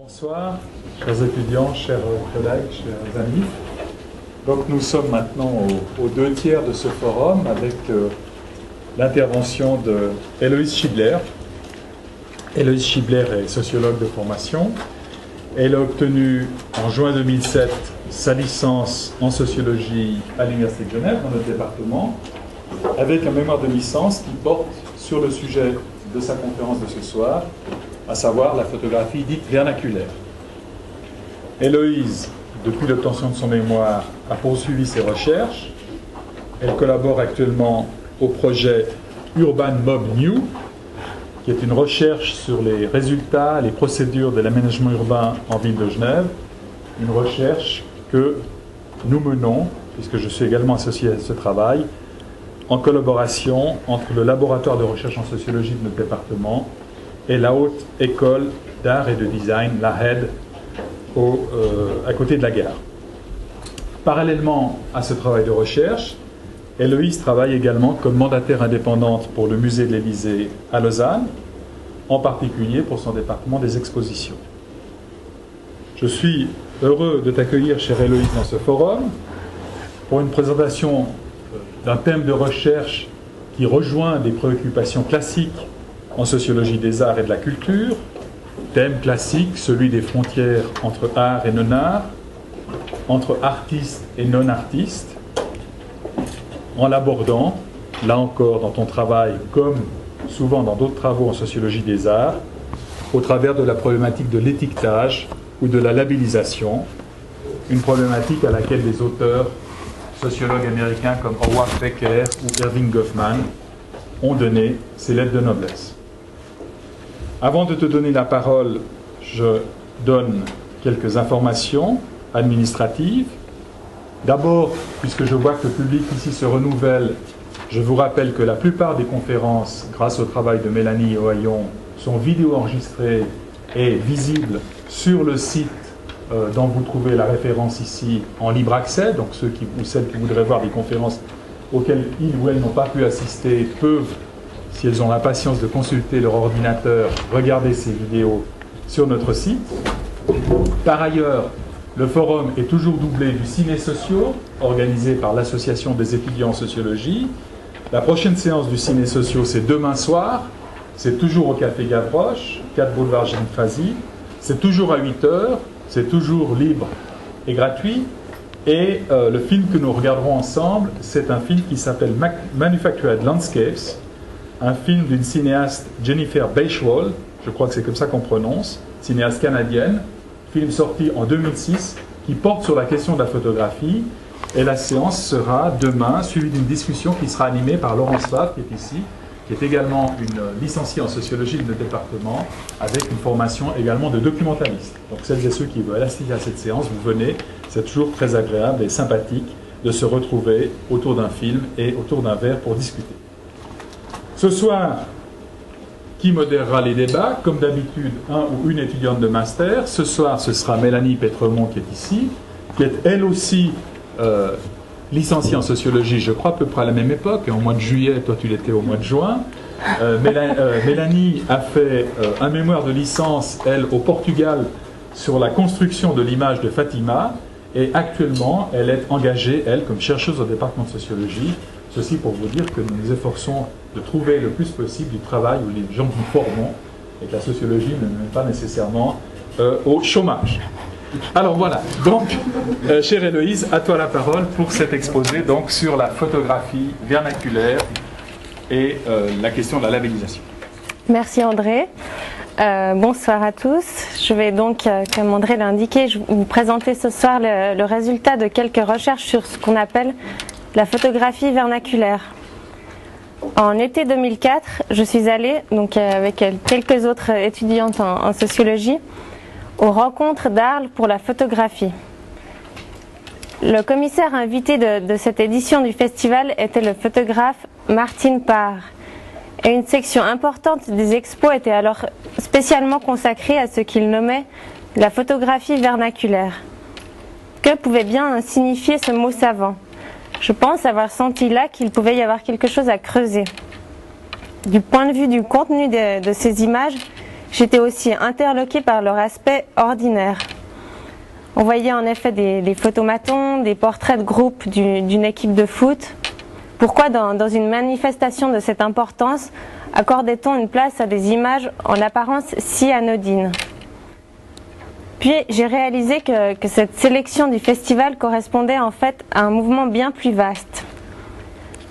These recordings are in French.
Bonsoir, chers étudiants, chers collègues, chers amis. Donc nous sommes maintenant aux 2/3 de ce forum avec l'intervention de Héloïse Schibler. Héloïse Schibler est sociologue de formation. Elle a obtenu en juin 2007 sa licence en sociologie à l'Université de Genève, dans notre département, avec un mémoire de licence qui porte sur le sujet de sa conférence de ce soir, à savoir la photographie dite vernaculaire. Héloïse, depuis l'obtention de son mémoire, a poursuivi ses recherches. Elle collabore actuellement au projet Urban Mob New, qui est une recherche sur les résultats, les procédures de l'aménagement urbain en ville de Genève, une recherche que nous menons, puisque je suis également associé à ce travail, en collaboration entre le laboratoire de recherche en sociologie de notre département et la Haute École d'Art et de Design, la HED, à côté de la gare. Parallèlement à ce travail de recherche, Héloïse travaille également comme mandataire indépendante pour le musée de l'Élysée à Lausanne, en particulier pour son département des expositions. Je suis heureux de t'accueillir, chère Héloïse, dans ce forum pour une présentation d'un thème de recherche qui rejoint des préoccupations classiques en sociologie des arts et de la culture, thème classique, celui des frontières entre art et non-art, entre artistes et non-artistes, en l'abordant, là encore dans ton travail, comme souvent dans d'autres travaux en sociologie des arts, au travers de la problématique de l'étiquetage ou de la labellisation, une problématique à laquelle des auteurs sociologues américains comme Howard Becker ou Irving Goffman ont donné ces lettres de noblesse. Avant de te donner la parole, je donne quelques informations administratives. D'abord, puisque je vois que le public ici se renouvelle, je vous rappelle que la plupart des conférences, grâce au travail de Mélanie Ohaillon, sont vidéo enregistrées et visibles sur le site dont vous trouvez la référence ici en libre accès. Donc ceux ou celles qui voudraient voir des conférences auxquelles ils ou elles n'ont pas pu assister peuvent, si elles ont la patience de consulter leur ordinateur, regarder ces vidéos sur notre site. Par ailleurs, le forum est toujours doublé du ciné-socio, organisé par l'Association des étudiants en sociologie. La prochaine séance du ciné-socio, c'est demain soir. C'est toujours au Café Gavroche, 4 boulevard Gine-Fazy. C'est toujours à 8 h. C'est toujours libre et gratuit. Et le film que nous regarderons ensemble, c'est un film qui s'appelle Manufactured Landscapes, un film d'une cinéaste Jennifer Beischwald, je crois que c'est comme ça qu'on prononce, cinéaste canadienne, film sorti en 2006, qui porte sur la question de la photographie. Et la séance sera demain, suivie d'une discussion qui sera animée par Laurence Favre, qui est ici, qui est également une licenciée en sociologie de notre département, avec une formation également de documentaliste. Donc celles et ceux qui veulent assister à cette séance, vous venez, c'est toujours très agréable et sympathique de se retrouver autour d'un film et autour d'un verre pour discuter. Ce soir, qui modérera les débats? Comme d'habitude, un ou une étudiante de master. Ce soir, ce sera Mélanie Pétremont qui est ici, qui est elle aussi licenciée en sociologie, je crois à peu près à la même époque, en mois de juillet, toi tu l'étais au mois de juin. Mélanie a fait un mémoire de licence, elle, au Portugal, sur la construction de l'image de Fatima, et actuellement, elle est engagée, elle, comme chercheuse au département de sociologie. Ceci pour vous dire que nous nous efforçons de trouver le plus possible du travail où les gens nous formons, et que la sociologie ne mène pas nécessairement au chômage. Alors voilà, donc, chère Héloïse, à toi la parole pour cet exposé donc, sur la photographie vernaculaire et la question de la labellisation. Merci André. Bonsoir à tous. Je vais donc, comme André l'a indiqué, vous présenter ce soir le résultat de quelques recherches sur ce qu'on appelle la photographie vernaculaire. En été 2004, je suis allée, donc avec quelques autres étudiantes en sociologie, aux rencontres d'Arles pour la photographie. Le commissaire invité de cette édition du festival était le photographe Martin Parr. Et une section importante des expos était alors spécialement consacrée à ce qu'il nommait la photographie vernaculaire. Que pouvait bien signifier ce mot savant? Je pense avoir senti là qu'il pouvait y avoir quelque chose à creuser. Du point de vue du contenu de ces images, j'étais aussi interloquée par leur aspect ordinaire. On voyait en effet des photomatons, des portraits de groupe d'une équipe de foot. Pourquoi dans une manifestation de cette importance accordait-on une place à des images en apparence si anodines? Puis j'ai réalisé que cette sélection du festival correspondait en fait à un mouvement bien plus vaste.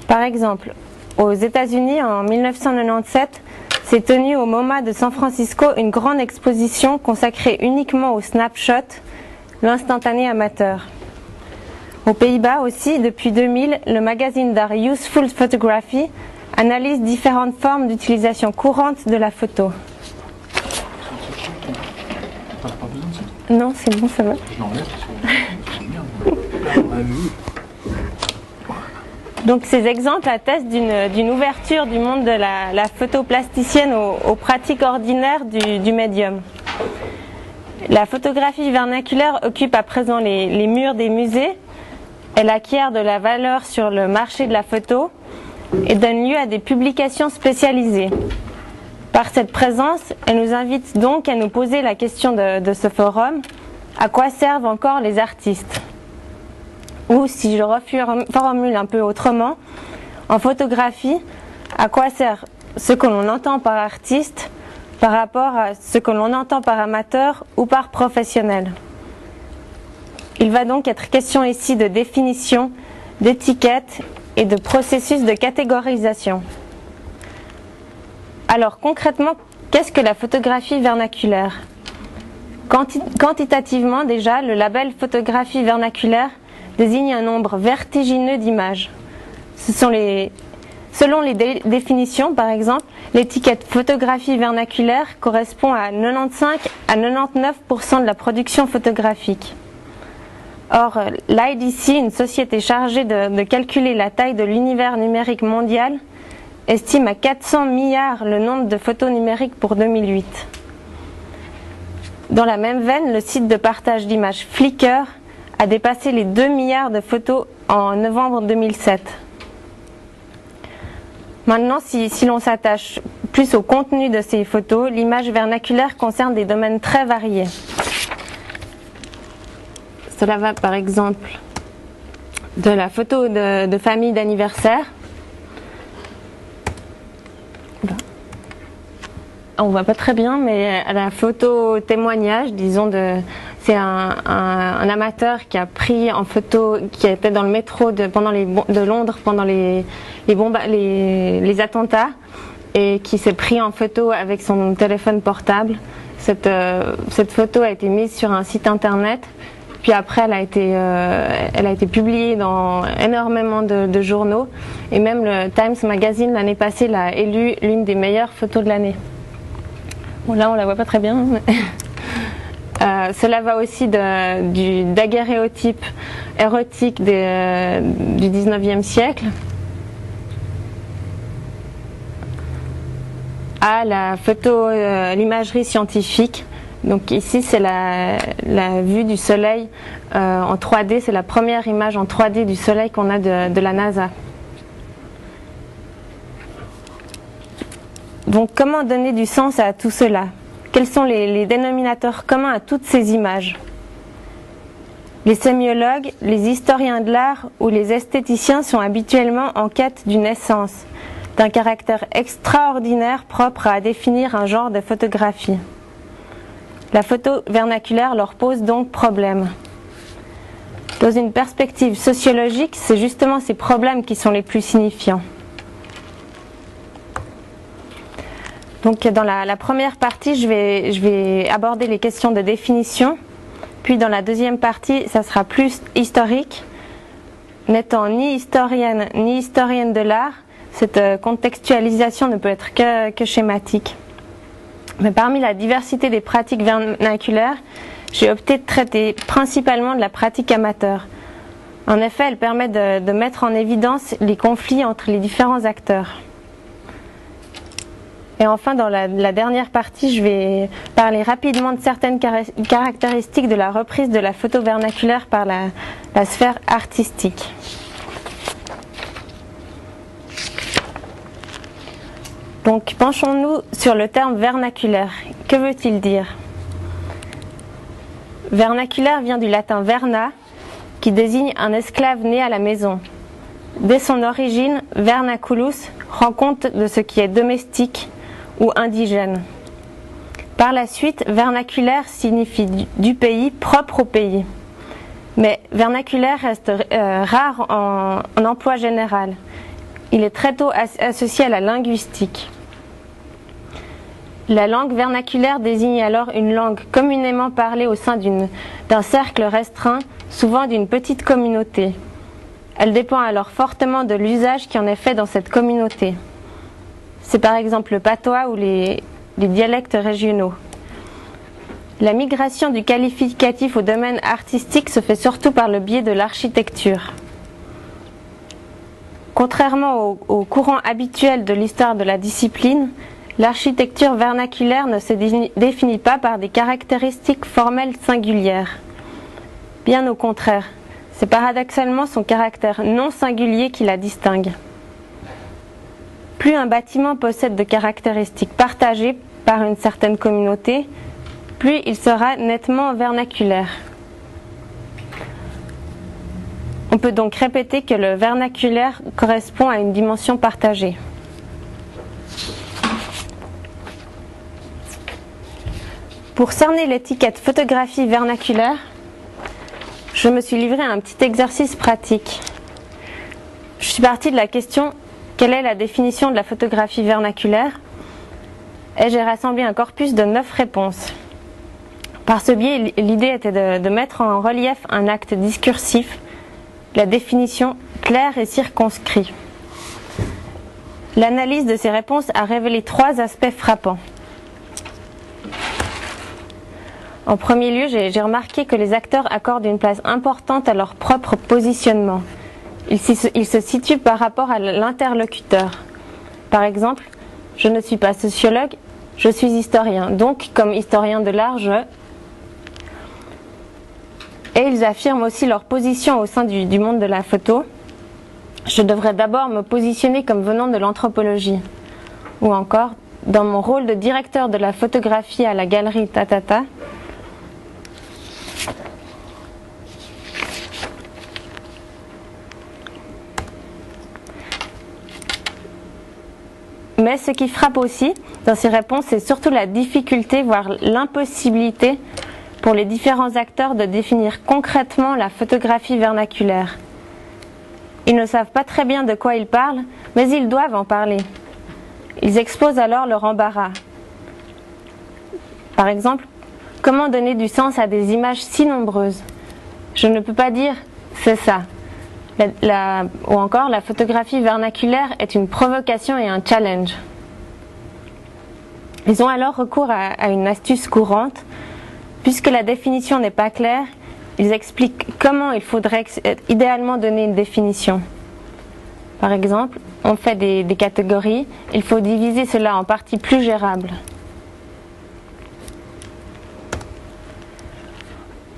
Par exemple, aux États-Unis en 1997, s'est tenue au MoMA de San Francisco une grande exposition consacrée uniquement au snapshot, l'instantané amateur. Aux Pays-Bas aussi, depuis 2000, le magazine d'art Useful Photography analyse différentes formes d'utilisation courante de la photo. Non, c'est bon, ça va. Donc ces exemples attestent d'une ouverture du monde de la photo plasticienne aux pratiques ordinaires du médium. La photographie vernaculaire occupe à présent les murs des musées. Elle acquiert de la valeur sur le marché de la photo et donne lieu à des publications spécialisées. Par cette présence, elle nous invite donc à nous poser la question de ce forum: à quoi servent encore les artistes? Ou, si je reformule un peu autrement, en photographie, à quoi sert ce que l'on entend par artiste par rapport à ce que l'on entend par amateur ou par professionnel? Il va donc être question ici de définition, d'étiquette et de processus de catégorisation. Alors concrètement, qu'est-ce que la photographie vernaculaire? Quantitativement déjà, le label photographie vernaculaire désigne un nombre vertigineux d'images. Selon les définitions, par exemple, l'étiquette photographie vernaculaire correspond à 95 à 99% de la production photographique. Or, l'IDC, une société chargée de calculer la taille de l'univers numérique mondial, estime à 400 milliards le nombre de photos numériques pour 2008. Dans la même veine, le site de partage d'images Flickr a dépassé les 2 milliards de photos en novembre 2007. Maintenant, si l'on s'attache plus au contenu de ces photos, l'image vernaculaire concerne des domaines très variés. Cela va par exemple de la photo de famille d'anniversaire. On voit pas très bien, mais à la photo témoignage, disons, c'est un amateur qui a pris en photo, qui était dans le métro de Londres pendant les attentats et qui s'est pris en photo avec son téléphone portable. Cette photo a été mise sur un site internet. Puis après, elle a été publiée dans énormément de journaux, et même le Times Magazine l'année passée l'a élue l'une des meilleures photos de l'année. Bon, là on la voit pas très bien. Cela va aussi du daguerréotype érotique du 19e siècle à la photo, l'imagerie scientifique. Donc ici c'est la vue du soleil en 3D, c'est la première image en 3D du soleil qu'on a de la NASA. Donc comment donner du sens à tout cela? Quels sont les dénominateurs communs à toutes ces images? Les sémiologues, les historiens de l'art ou les esthéticiens sont habituellement en quête d'une essence, d'un caractère extraordinaire propre à définir un genre de photographie. La photo vernaculaire leur pose donc problème. Dans une perspective sociologique, c'est justement ces problèmes qui sont les plus signifiants. Donc dans la première partie, je vais aborder les questions de définition. Puis dans la deuxième partie, ça sera plus historique. N'étant ni historienne ni historienne de l'art, cette contextualisation ne peut être que schématique. Mais parmi la diversité des pratiques vernaculaires, j'ai opté de traiter principalement de la pratique amateur. En effet, elle permet de mettre en évidence les conflits entre les différents acteurs. Et enfin, dans la dernière partie, je vais parler rapidement de certaines caractéristiques de la reprise de la photo vernaculaire par la sphère artistique. Donc penchons-nous sur le terme vernaculaire. Que veut-il dire? Vernaculaire vient du latin verna, qui désigne un esclave né à la maison. Dès son origine, vernaculus rend compte de ce qui est domestique ou indigène. Par la suite, vernaculaire signifie du pays, propre au pays. Mais vernaculaire reste rare en emploi général. Il est très tôt associé à la linguistique. La langue vernaculaire désigne alors une langue communément parlée au sein d'un cercle restreint, souvent d'une petite communauté. Elle dépend alors fortement de l'usage qui en est fait dans cette communauté. C'est par exemple le patois ou les dialectes régionaux. La migration du qualificatif au domaine artistique se fait surtout par le biais de l'architecture. Contrairement au courant habituel de l'histoire de la discipline, l'architecture vernaculaire ne se définit pas par des caractéristiques formelles singulières. Bien au contraire, c'est paradoxalement son caractère non singulier qui la distingue. Plus un bâtiment possède de caractéristiques partagées par une certaine communauté, plus il sera nettement vernaculaire. On peut donc répéter que le vernaculaire correspond à une dimension partagée. Pour cerner l'étiquette photographie vernaculaire, je me suis livré à un petit exercice pratique. Je suis partie de la question « Quelle est la définition de la photographie vernaculaire ?» et j'ai rassemblé un corpus de 9 réponses. Par ce biais, l'idée était de mettre en relief un acte discursif, la définition claire et circonscrit. L'analyse de ces réponses a révélé 3 aspects frappants. En premier lieu, j'ai remarqué que les acteurs accordent une place importante à leur propre positionnement. Ils se situent par rapport à l'interlocuteur. Par exemple, je ne suis pas sociologue, je suis historien. Donc, comme historien de l'art, Et ils affirment aussi leur position au sein du monde de la photo. Je devrais d'abord me positionner comme venant de l'anthropologie. Ou encore, dans mon rôle de directeur de la photographie à la galerie Tatata, mais ce qui frappe aussi dans ces réponses, c'est surtout la difficulté, voire l'impossibilité pour les différents acteurs de définir concrètement la photographie vernaculaire. Ils ne savent pas très bien de quoi ils parlent, mais ils doivent en parler. Ils exposent alors leur embarras. Par exemple, comment donner du sens à des images si nombreuses? Je ne peux pas dire « c'est ça ». Ou encore, la photographie vernaculaire est une provocation et un challenge. Ils ont alors recours à une astuce courante. Puisque la définition n'est pas claire, ils expliquent comment il faudrait idéalement donner une définition. Par exemple, on fait des catégories, il faut diviser cela en parties plus gérables.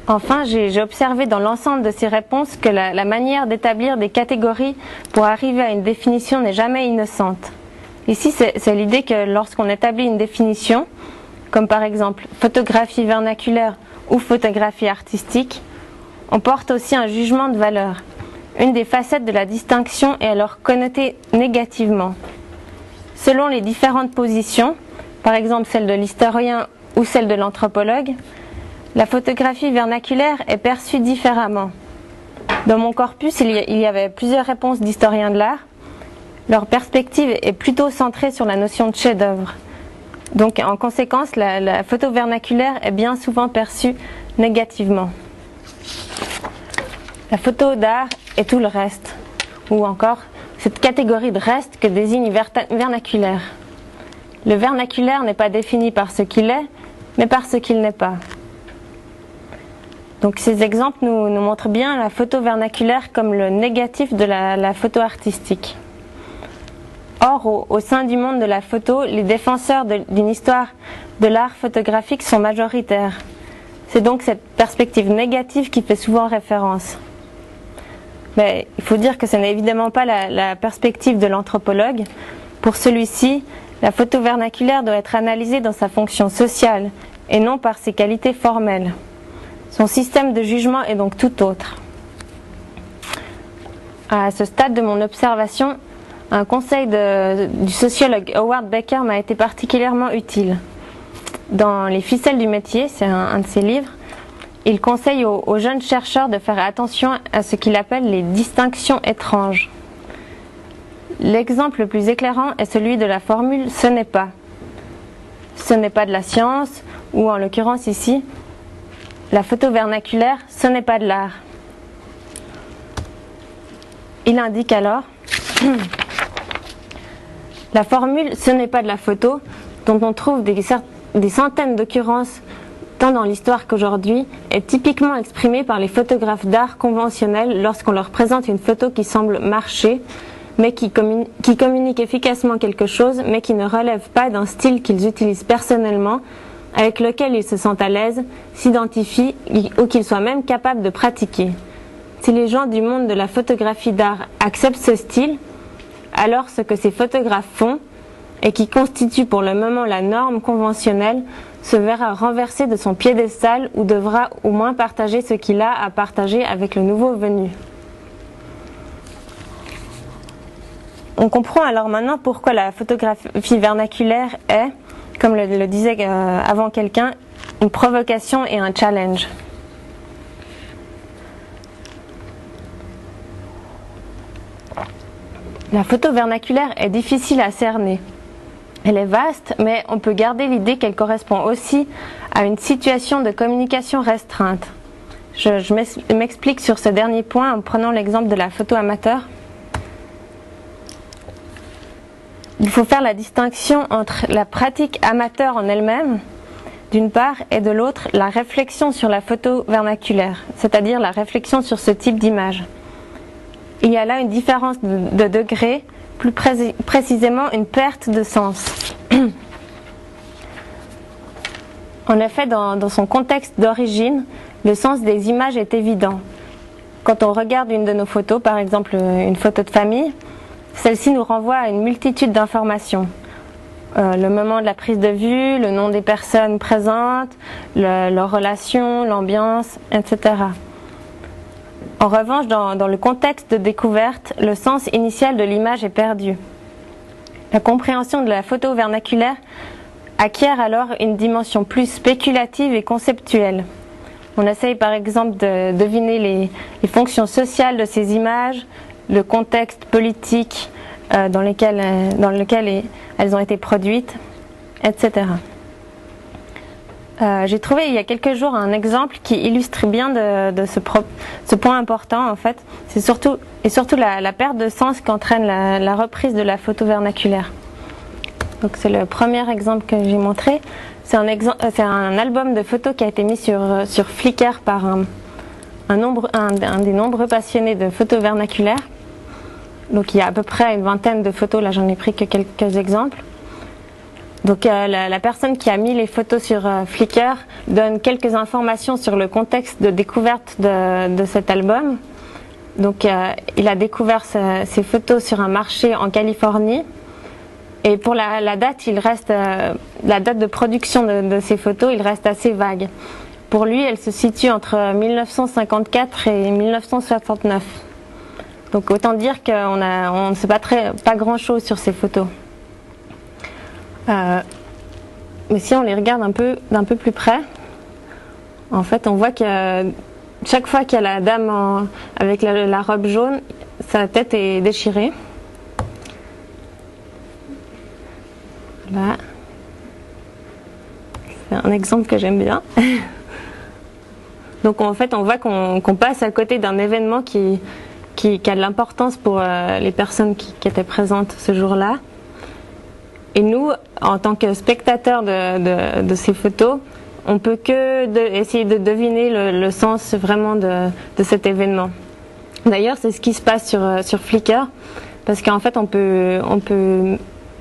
Enfin, j'ai observé dans l'ensemble de ces réponses que la manière d'établir des catégories pour arriver à une définition n'est jamais innocente. Ici, c'est l'idée que lorsqu'on établit une définition, comme par exemple photographie vernaculaire ou photographie artistique, on porte aussi un jugement de valeur. Une des facettes de la distinction est alors connotée négativement. Selon les différentes positions, par exemple celle de l'historien ou celle de l'anthropologue, la photographie vernaculaire est perçue différemment. Dans mon corpus, il y avait plusieurs réponses d'historiens de l'art. Leur perspective est plutôt centrée sur la notion de chef-d'œuvre. Donc, en conséquence, la photo vernaculaire est bien souvent perçue négativement. La photo d'art et tout le reste, ou encore cette catégorie de reste que désigne vernaculaire. Le vernaculaire n'est pas défini par ce qu'il est, mais par ce qu'il n'est pas. Donc, ces exemples nous montrent bien la photo vernaculaire comme le négatif de la photo artistique. Or, au sein du monde de la photo, les défenseurs d'une histoire de l'art photographique sont majoritaires. C'est donc cette perspective négative qui fait souvent référence. Mais il faut dire que ce n'est évidemment pas la perspective de l'anthropologue. Pour celui-ci, La photo vernaculaire doit être analysée dans sa fonction sociale et non par ses qualités formelles. Son système de jugement est donc tout autre. À ce stade de mon observation, un conseil du sociologue Howard Becker m'a été particulièrement utile. Dans Les ficelles du métier, c'est un de ses livres, il conseille aux jeunes chercheurs de faire attention à ce qu'il appelle les distinctions étranges. L'exemple le plus éclairant est celui de la formule « ce n'est pas ». Ce n'est pas de la science, ou en l'occurrence ici, la photo vernaculaire, ce n'est pas de l'art. Il indique alors la formule « ce n'est pas de la photo » dont on trouve des centaines d'occurrences tant dans l'histoire qu'aujourd'hui, est typiquement exprimée par les photographes d'art conventionnels lorsqu'on leur présente une photo qui semble marcher, mais qui communique efficacement quelque chose, mais qui ne relève pas d'un style qu'ils utilisent personnellement, avec lequel ils se sentent à l'aise, s'identifient ou qu'ils soient même capables de pratiquer. Si les gens du monde de la photographie d'art acceptent ce style, alors ce que ces photographes font, et qui constitue pour le moment la norme conventionnelle, se verra renversé de son piédestal ou devra au moins partager ce qu'il a à partager avec le nouveau venu. On comprend alors maintenant pourquoi la photographie vernaculaire est, comme le disait avant quelqu'un, une provocation et un challenge. La photo vernaculaire est difficile à cerner. Elle est vaste, mais on peut garder l'idée qu'elle correspond aussi à une situation de communication restreinte. Je m'explique sur ce dernier point en prenant l'exemple de la photo amateur. Il faut faire la distinction entre la pratique amateur en elle-même, d'une part, et de l'autre, la réflexion sur la photo vernaculaire, c'est-à-dire la réflexion sur ce type d'image. Il y a là une différence de degré, plus précisément une perte de sens. En effet, dans son contexte d'origine, le sens des images est évident. Quand on regarde une de nos photos, par exemple une photo de famille, celle-ci nous renvoie à une multitude d'informations. Le moment de la prise de vue, le nom des personnes présentes, leurs relations, l'ambiance, etc. En revanche, dans le contexte de découverte, le sens initial de l'image est perdu. La compréhension de la photo vernaculaire acquiert alors une dimension plus spéculative et conceptuelle. On essaye par exemple de deviner les fonctions sociales de ces images, le contexte politique dans lequel elles ont été produites, etc. J'ai trouvé il y a quelques jours un exemple qui illustre bien de ce point important en fait. C'est surtout la perte de sens qu'entraîne la reprise de la photo vernaculaire. Donc c'est le premier exemple que j'ai montré. C'est un album de photos qui a été mis sur Flickr par un des nombreux passionnés de photos vernaculaires. Donc il y a à peu près une vingtaine de photos, là j'en ai pris que quelques exemples. Donc la personne qui a mis les photos sur Flickr donne quelques informations sur le contexte de découverte de cet album. Donc il a découvert ces photos sur un marché en Californie. Et pour la date, la date de production de ces photos, il reste assez vague. Pour lui, elle se situe entre 1954 et 1969. Donc autant dire qu'on ne sait pas grand-chose sur ces photos. Mais si on les regarde d'un peu plus près, en fait on voit que chaque fois qu'il y a la dame avec la robe jaune, sa tête est déchirée. Là. C'est un exemple que j'aime bien. Donc en fait on voit qu'on passe à côté d'un événement qui a de l'importance pour les personnes qui étaient présentes ce jour-là. Et nous, en tant que spectateurs de ces photos, on peut essayer de deviner le sens vraiment de cet événement. D'ailleurs, c'est ce qui se passe sur Flickr, parce qu'en fait, on peut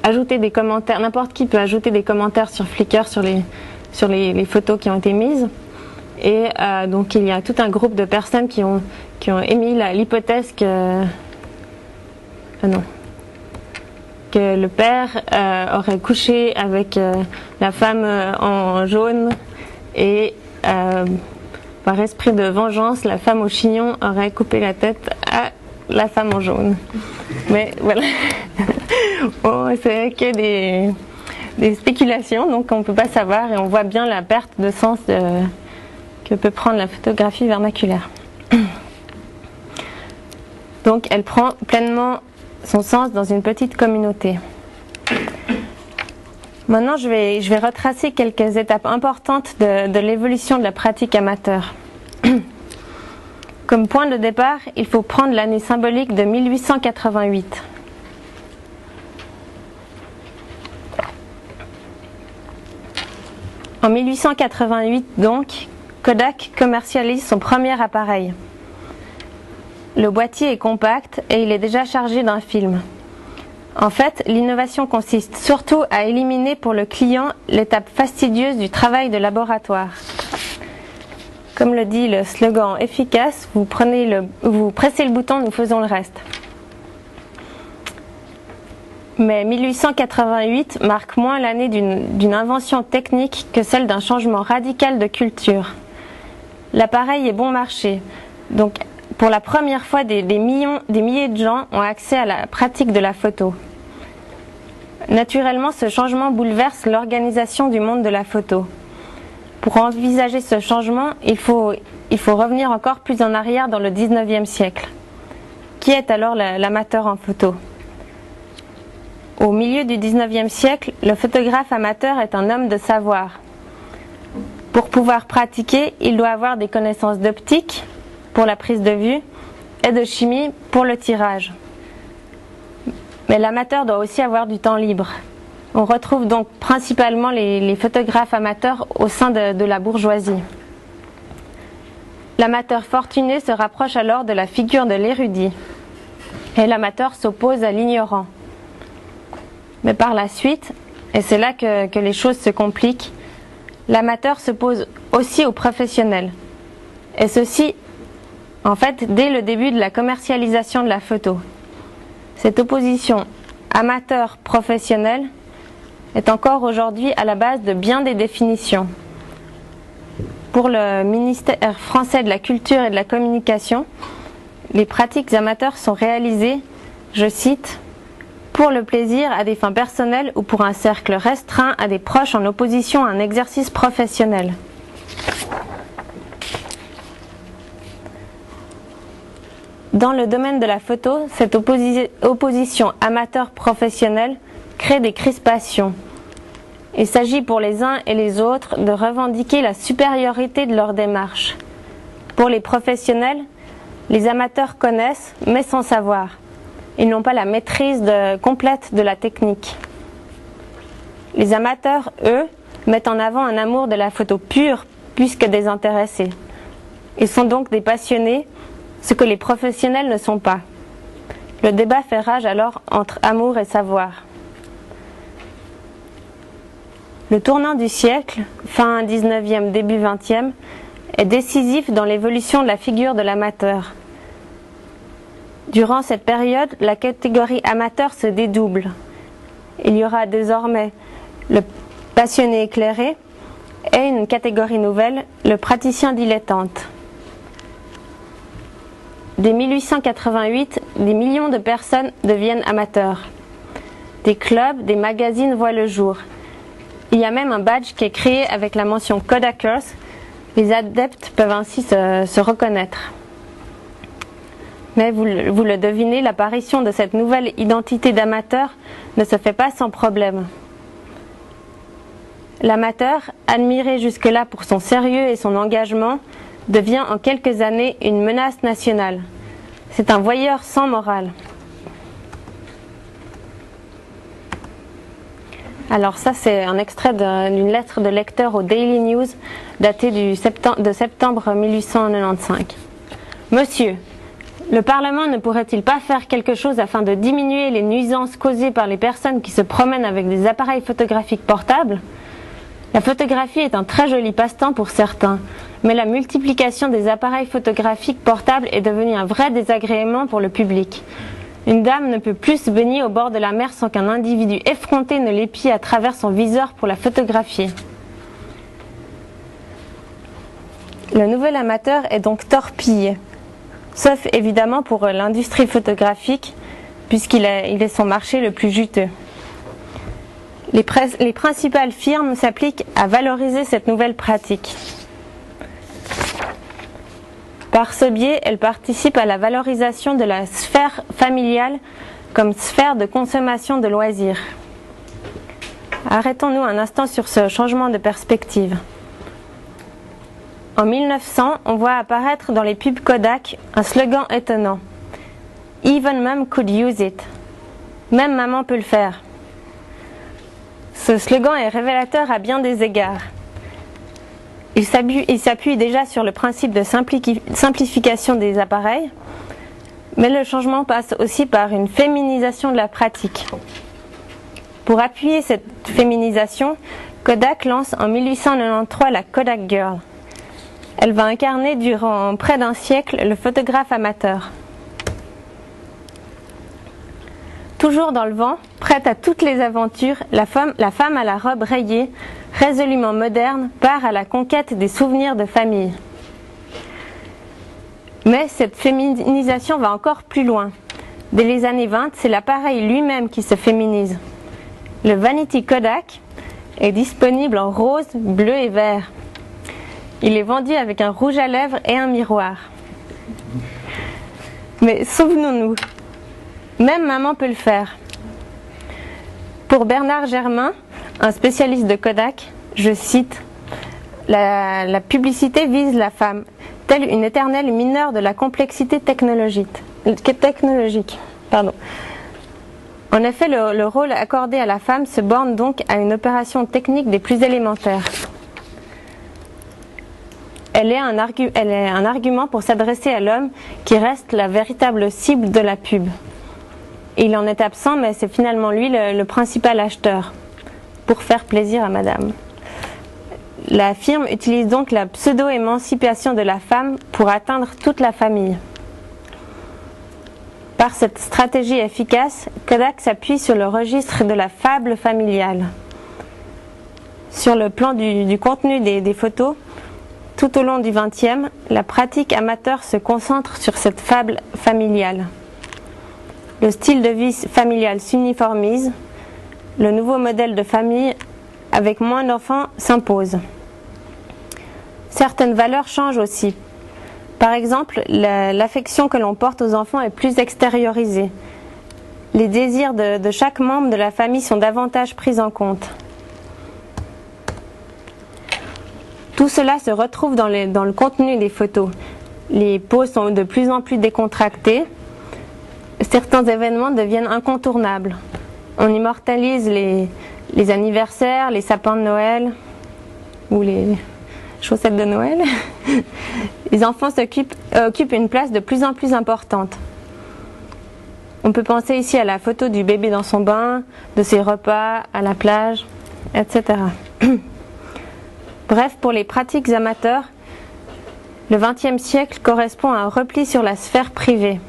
ajouter des commentaires. N'importe qui peut ajouter des commentaires sur Flickr sur les photos qui ont été mises. Et donc, il y a tout un groupe de personnes qui ont émis l'hypothèse que... Ah non. que le père aurait couché avec la femme en jaune et par esprit de vengeance, la femme au chignon aurait coupé la tête à la femme en jaune. Mais voilà, bon, c'est que des spéculations, donc on ne peut pas savoir et on voit bien la perte de sens que peut prendre la photographie vernaculaire. Donc elle prend pleinement son sens dans une petite communauté. Maintenant, je vais retracer quelques étapes importantes de l'évolution de la pratique amateur. Comme point de départ, il faut prendre l'année symbolique de 1888. En 1888, donc, Kodak commercialise son premier appareil. Le boîtier est compact et il est déjà chargé d'un film. En fait, l'innovation consiste surtout à éliminer pour le client l'étape fastidieuse du travail de laboratoire. Comme le dit le slogan efficace, vous pressez le bouton, nous faisons le reste. Mais 1888 marque moins l'année d'une invention technique que celle d'un changement radical de culture. L'appareil est bon marché, donc pour la première fois des milliers de gens ont accès à la pratique de la photo. Naturellement, ce changement bouleverse l'organisation du monde de la photo. Pour envisager ce changement, il faut revenir encore plus en arrière dans le 19e siècle. Qui est alors l'amateur en photo ? Au milieu du 19e siècle, le photographe amateur est un homme de savoir. Pour pouvoir pratiquer, il doit avoir des connaissances d'optique pour la prise de vue et de chimie pour le tirage. Mais l'amateur doit aussi avoir du temps libre. On retrouve donc principalement les photographes amateurs au sein de la bourgeoisie. L'amateur fortuné se rapproche alors de la figure de l'érudit et l'amateur s'oppose à l'ignorant. Mais par la suite, et c'est là que les choses se compliquent, l'amateur s'oppose aussi au professionnel. Et ceci, en fait, dès le début de la commercialisation de la photo. Cette opposition amateur-professionnel est encore aujourd'hui à la base de bien des définitions. Pour le ministère français de la Culture et de la Communication, les pratiques amateurs sont réalisées, je cite, pour le plaisir à des fins personnelles ou pour un cercle restreint à des proches en opposition à un exercice professionnel. Dans le domaine de la photo, cette opposition amateur-professionnelle crée des crispations. Il s'agit pour les uns et les autres de revendiquer la supériorité de leur démarche. Pour les professionnels, les amateurs connaissent, mais sans savoir. Ils n'ont pas la maîtrise complète de la technique. Les amateurs, eux, mettent en avant un amour de la photo pure, puisque désintéressés. Ils sont donc des passionnés, ce que les professionnels ne sont pas. Le débat fait rage alors entre amour et savoir. Le tournant du siècle, fin 19e, début 20e, est décisif dans l'évolution de la figure de l'amateur. Durant cette période, la catégorie amateur se dédouble. Il y aura désormais le passionné éclairé et une catégorie nouvelle, le praticien dilettante. Dès 1888, des millions de personnes deviennent amateurs. Des clubs, des magazines voient le jour. Il y a même un badge qui est créé avec la mention Kodakers. Les adeptes peuvent ainsi se reconnaître. Mais vous le devinez, l'apparition de cette nouvelle identité d'amateur ne se fait pas sans problème. L'amateur, admiré jusque-là pour son sérieux et son engagement, devient en quelques années une menace nationale. C'est un voyeur sans morale. Alors ça, c'est un extrait d'une lettre de lecteur au Daily News datée de septembre 1895. Monsieur, le Parlement ne pourrait-il pas faire quelque chose afin de diminuer les nuisances causées par les personnes qui se promènent avec des appareils photographiques portables ? La photographie est un très joli passe-temps pour certains, mais la multiplication des appareils photographiques portables est devenue un vrai désagrément pour le public. Une dame ne peut plus se baigner au bord de la mer sans qu'un individu effronté ne l'épie à travers son viseur pour la photographier. Le nouvel amateur est donc torpillé, sauf évidemment pour l'industrie photographique, puisqu'il est son marché le plus juteux. Les principales firmes s'appliquent à valoriser cette nouvelle pratique. Par ce biais, elles participent à la valorisation de la sphère familiale comme sphère de consommation de loisirs. Arrêtons-nous un instant sur ce changement de perspective. En 1900, on voit apparaître dans les pubs Kodak un slogan étonnant. « Even mom could use it ». Même maman peut le faire. Ce slogan est révélateur à bien des égards. Il s'appuie déjà sur le principe de simplification des appareils, mais le changement passe aussi par une féminisation de la pratique. Pour appuyer cette féminisation, Kodak lance en 1893 la Kodak Girl. Elle va incarner durant près d'un siècle le photographe amateur. Toujours dans le vent, prête à toutes les aventures, la femme à la robe rayée, résolument moderne, part à la conquête des souvenirs de famille. Mais cette féminisation va encore plus loin. Dès les années 20, c'est l'appareil lui-même qui se féminise. Le Vanity Kodak est disponible en rose, bleu et vert. Il est vendu avec un rouge à lèvres et un miroir. Mais souvenons-nous, même maman peut le faire. Pour Bernard Germain, un spécialiste de Kodak, je cite, la publicité vise la femme, telle une éternelle mineure de la complexité technologique. En effet, le rôle accordé à la femme se borne donc à une opération technique des plus élémentaires. Elle est un argument pour s'adresser à l'homme qui reste la véritable cible de la pub. Il en est absent, mais c'est finalement lui le principal acheteur, pour faire plaisir à madame. La firme utilise donc la pseudo-émancipation de la femme pour atteindre toute la famille. Par cette stratégie efficace, Kodak s'appuie sur le registre de la fable familiale. Sur le plan du contenu des photos, tout au long du XXe, la pratique amateur se concentre sur cette fable familiale. Le style de vie familial s'uniformise, le nouveau modèle de famille avec moins d'enfants s'impose. Certaines valeurs changent aussi. Par exemple, l'affection que l'on porte aux enfants est plus extériorisée. Les désirs de chaque membre de la famille sont davantage pris en compte. Tout cela se retrouve dans le contenu des photos. Les poses sont de plus en plus décontractées. Certains événements deviennent incontournables. On immortalise les anniversaires, les sapins de Noël ou les chaussettes de Noël. Les enfants occupent une place de plus en plus importante. On peut penser ici à la photo du bébé dans son bain, de ses repas, à la plage, etc. Bref, pour les pratiques amateurs, le XXe siècle correspond à un repli sur la sphère privée.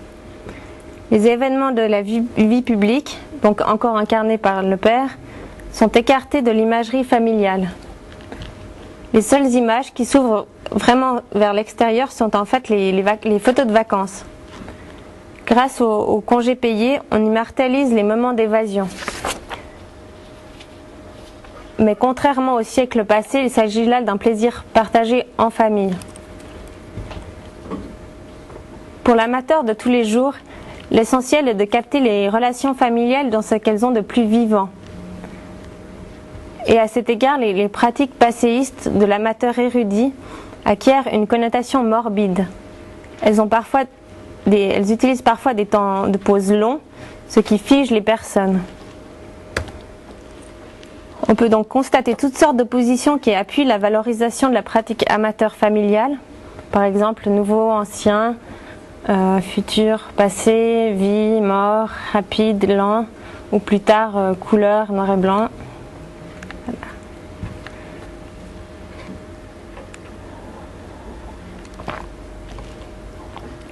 Les événements de la vie publique, donc encore incarnés par le père, sont écartés de l'imagerie familiale. Les seules images qui s'ouvrent vraiment vers l'extérieur sont en fait les photos de vacances. Grâce aux congés payés, on immortalise les moments d'évasion. Mais contrairement au siècle passé, il s'agit là d'un plaisir partagé en famille. Pour l'amateur de tous les jours, l'essentiel est de capter les relations familiales dans ce qu'elles ont de plus vivant. Et à cet égard, les pratiques passéistes de l'amateur érudit acquièrent une connotation morbide. Elles utilisent parfois des temps de pause longs, ce qui fige les personnes. On peut donc constater toutes sortes d'oppositions qui appuient la valorisation de la pratique amateur familiale, par exemple nouveau, ancien, futur, passé, vie, mort, rapide, lent, ou plus tard couleur, noir et blanc. Voilà.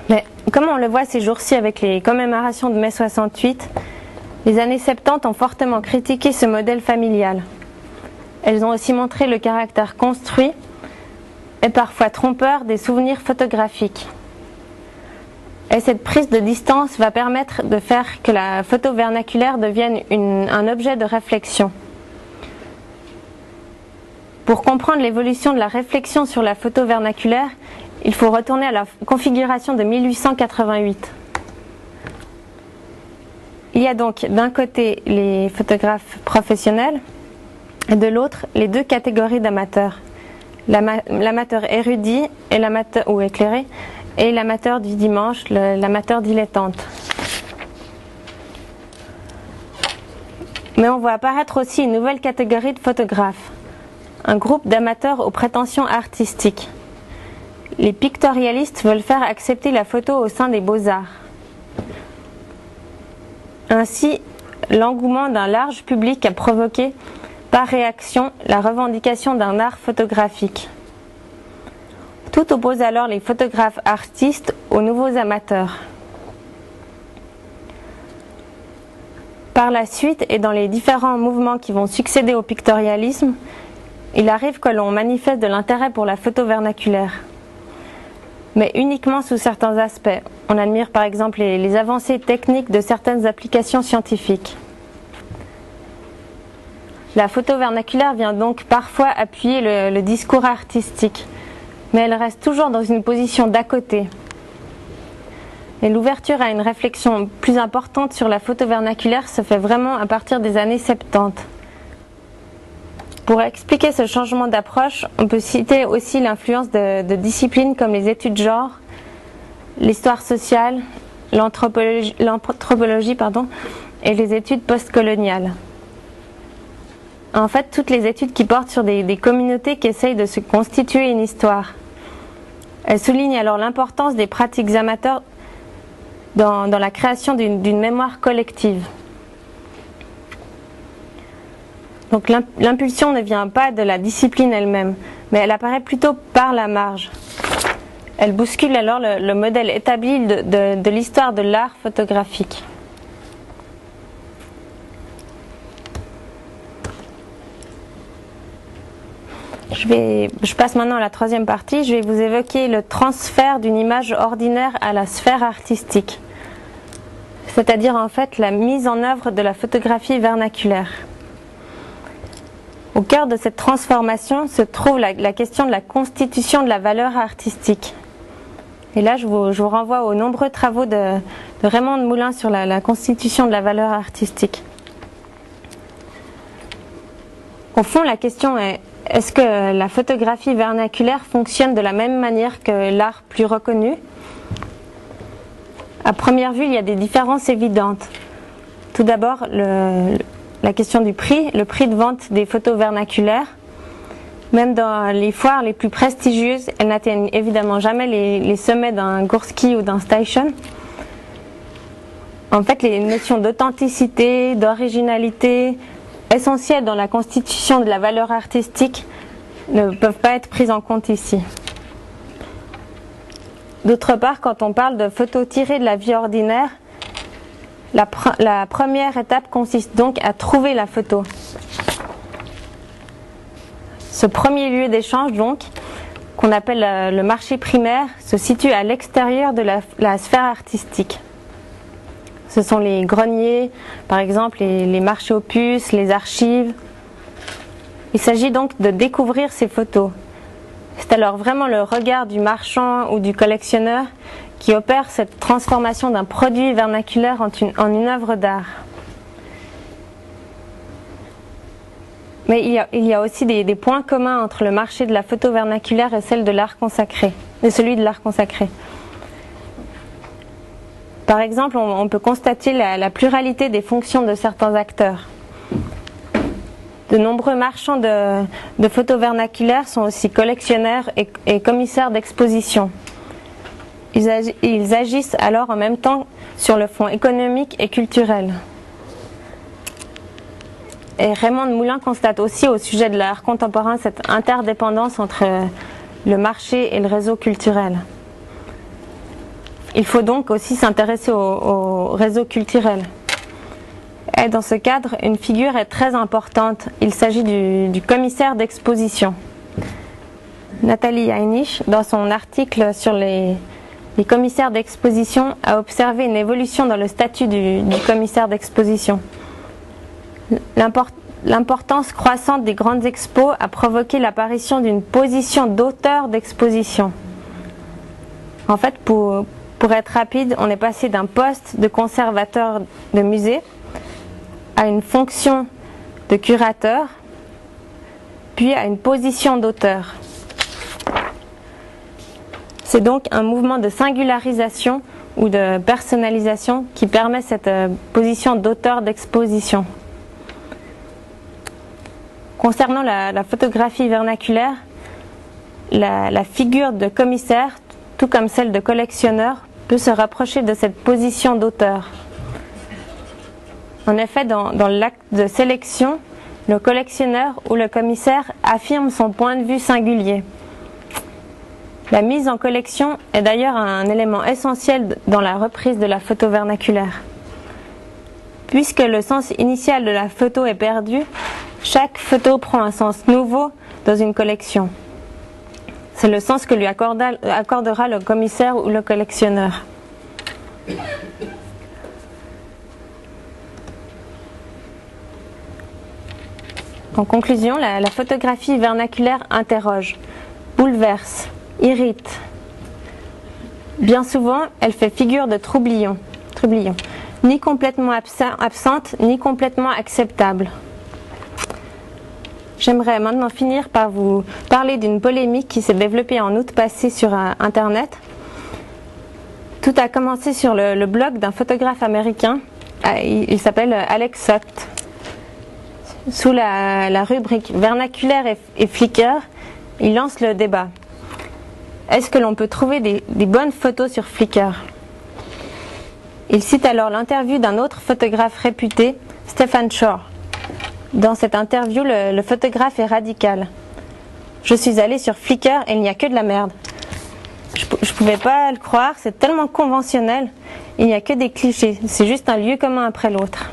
Mais comme on le voit ces jours-ci avec les commémorations de mai 68, les années 70 ont fortement critiqué ce modèle familial. Elles ont aussi montré le caractère construit et parfois trompeur des souvenirs photographiques. Et cette prise de distance va permettre de faire que la photo vernaculaire devienne un objet de réflexion. Pour comprendre l'évolution de la réflexion sur la photo vernaculaire, il faut retourner à la configuration de 1888. Il y a donc d'un côté les photographes professionnels et de l'autre les deux catégories d'amateurs. L'amateur érudit et l'amateur ou éclairé et l'amateur du dimanche, l'amateur dilettante. Mais on voit apparaître aussi une nouvelle catégorie de photographes, un groupe d'amateurs aux prétentions artistiques. Les pictorialistes veulent faire accepter la photo au sein des beaux-arts. Ainsi, l'engouement d'un large public a provoqué, par réaction, la revendication d'un art photographique. Tout oppose alors les photographes artistes aux nouveaux amateurs. Par la suite et dans les différents mouvements qui vont succéder au pictorialisme, il arrive que l'on manifeste de l'intérêt pour la photo vernaculaire, mais uniquement sous certains aspects. On admire par exemple les avancées techniques de certaines applications scientifiques. La photo vernaculaire vient donc parfois appuyer le discours artistique, mais elle reste toujours dans une position d'à côté. Et l'ouverture à une réflexion plus importante sur la photo vernaculaire se fait vraiment à partir des années 70. Pour expliquer ce changement d'approche, on peut citer aussi l'influence de disciplines comme les études genre, l'histoire sociale, l'anthropologie, et les études postcoloniales. En fait, toutes les études qui portent sur des communautés qui essayent de se constituer une histoire. Elles soulignent alors l'importance des pratiques amateurs dans la création d'une mémoire collective. Donc l'impulsion ne vient pas de la discipline elle-même, mais elle apparaît plutôt par la marge. Elle bouscule alors le modèle établi de l'histoire de l'art photographique. Je passe maintenant à la troisième partie. Je vais vous évoquer le transfert d'une image ordinaire à la sphère artistique, c'est-à-dire en fait la mise en œuvre de la photographie vernaculaire. Au cœur de cette transformation se trouve la question de la constitution de la valeur artistique. Et là, je vous renvoie aux nombreux travaux de Raymond de Moulin sur la constitution de la valeur artistique. Au fond, la question est: est-ce que la photographie vernaculaire fonctionne de la même manière que l'art plus reconnu? À première vue, il y a des différences évidentes. Tout d'abord, la question du prix, le prix de vente des photos vernaculaires. Même dans les foires les plus prestigieuses, elles n'atteignent évidemment jamais les sommets d'un Gursky ou d'un Steichen. En fait, les notions d'authenticité, d'originalité, essentielles dans la constitution de la valeur artistique, ne peuvent pas être prises en compte ici. D'autre part, quand on parle de photos tirées de la vie ordinaire, la première étape consiste donc à trouver la photo. Ce premier lieu d'échange, donc, qu'on appelle le marché primaire, se situe à l'extérieur de la sphère artistique. Ce sont les greniers, par exemple, les marchés aux puces, les archives. Il s'agit donc de découvrir ces photos. C'est alors vraiment le regard du marchand ou du collectionneur qui opère cette transformation d'un produit vernaculaire en une œuvre d'art. Mais il y a aussi des points communs entre le marché de la photo vernaculaire et celui de l'art consacré. Par exemple, on peut constater la pluralité des fonctions de certains acteurs. De nombreux marchands de photos vernaculaires sont aussi collectionneurs et commissaires d'exposition. Ils agissent alors en même temps sur le front économique et culturel. Et Raymond de Moulin constate aussi au sujet de l'art contemporain cette interdépendance entre le marché et le réseau culturel. il faut donc aussi s'intéresser au réseau culturel. Et dans ce cadre, une figure est très importante. Il s'agit du commissaire d'exposition. Nathalie Heinisch, dans son article sur les commissaires d'exposition, a observé une évolution dans le statut du commissaire d'exposition. L'importance croissante des grandes expos a provoqué l'apparition d'une position d'auteur d'exposition. En fait, pour être rapide, on est passé d'un poste de conservateur de musée à une fonction de curateur, puis à une position d'auteur. C'est donc un mouvement de singularisation ou de personnalisation qui permet cette position d'auteur d'exposition. Concernant la photographie vernaculaire, la figure de commissaire, tout comme celle de collectionneur, peut se rapprocher de cette position d'auteur. En effet, dans l'acte de sélection, le collectionneur ou le commissaire affirme son point de vue singulier. La mise en collection est d'ailleurs un élément essentiel dans la reprise de la photo vernaculaire. Puisque le sens initial de la photo est perdu, chaque photo prend un sens nouveau dans une collection. C'est le sens que lui accordera le commissaire ou le collectionneur. En conclusion, la photographie vernaculaire interroge, bouleverse, irrite. Bien souvent, elle fait figure de troublion, ni complètement absente, ni complètement acceptable. J'aimerais maintenant finir par vous parler d'une polémique qui s'est développée en août passé sur Internet. Tout a commencé sur le blog d'un photographe américain, il s'appelle Alex Sott. Sous la rubrique vernaculaire et Flickr, il lance le débat. Est-ce que l'on peut trouver des bonnes photos sur Flickr? Il cite alors l'interview d'un autre photographe réputé, Stephen Shore. Dans cette interview, le photographe est radical. Je suis allé sur Flickr et il n'y a que de la merde. Je pouvais pas le croire, c'est tellement conventionnel. Il n'y a que des clichés, c'est juste un lieu commun après l'autre.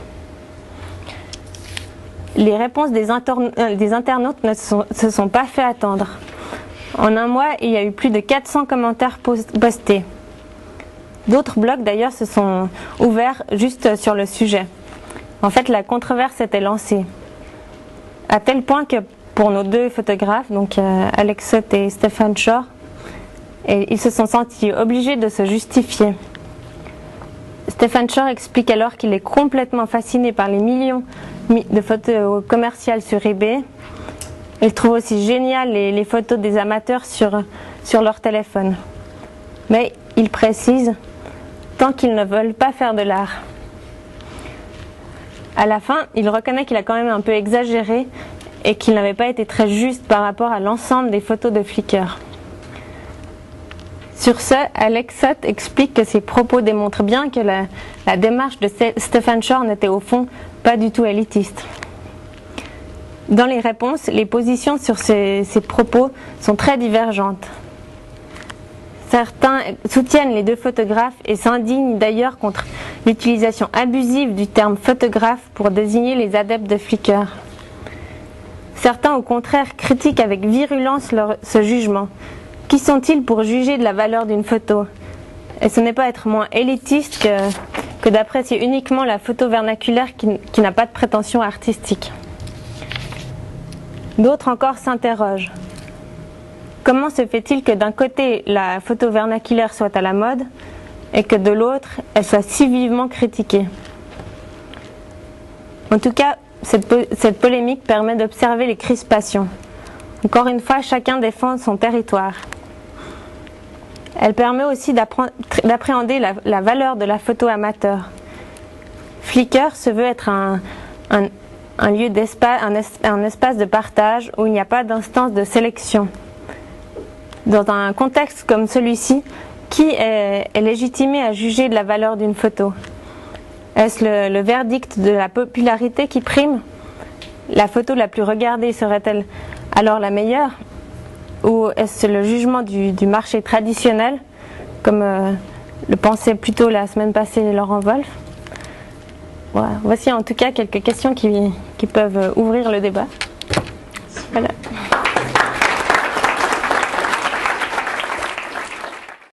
Les réponses des internautes ne se sont pas fait attendre. En un mois, il y a eu plus de 400 commentaires postés. D'autres blogs d'ailleurs se sont ouverts juste sur le sujet. En fait, la controverse était lancée. À tel point que pour nos deux photographes, donc Alex Sott et Stephen Shore, ils se sont sentis obligés de se justifier. Stephen Shore explique alors qu'il est complètement fasciné par les millions de photos commerciales sur eBay. Il trouve aussi génial les photos des amateurs sur leur téléphone. Mais il précise, tant qu'ils ne veulent pas faire de l'art. À la fin, il reconnaît qu'il a quand même un peu exagéré et qu'il n'avait pas été très juste par rapport à l'ensemble des photos de Flickr. Sur ce, Alex Sott explique que ses propos démontrent bien que la démarche de Stephen Shore n'était au fond pas du tout élitiste. Dans les réponses, les positions sur ces propos sont très divergentes. Certains soutiennent les deux photographes et s'indignent d'ailleurs contre l'utilisation abusive du terme photographe pour désigner les adeptes de Flickr. Certains, au contraire, critiquent avec virulence ce jugement. Qui sont-ils pour juger de la valeur d'une photo? Et ce n'est pas être moins élitiste que d'apprécier uniquement la photo vernaculaire qui n'a pas de prétention artistique. D'autres encore s'interrogent. Comment se fait-il que d'un côté la photo vernaculaire soit à la mode et que de l'autre elle soit si vivement critiquée? En tout cas, cette polémique permet d'observer les crispations. Encore une fois, chacun défend son territoire. Elle permet aussi d'appréhender la valeur de la photo amateur. Flickr se veut être un lieu d'espace, un espace de partage où il n'y a pas d'instance de sélection. Dans un contexte comme celui-ci, qui est légitimé à juger de la valeur d'une photo? Est-ce le verdict de la popularité qui prime? La photo la plus regardée serait-elle alors la meilleure? Ou est-ce le jugement du marché traditionnel, comme le pensait plutôt la semaine passée Laurent Wolf. Voilà. Voici en tout cas quelques questions qui peuvent ouvrir le débat. Voilà.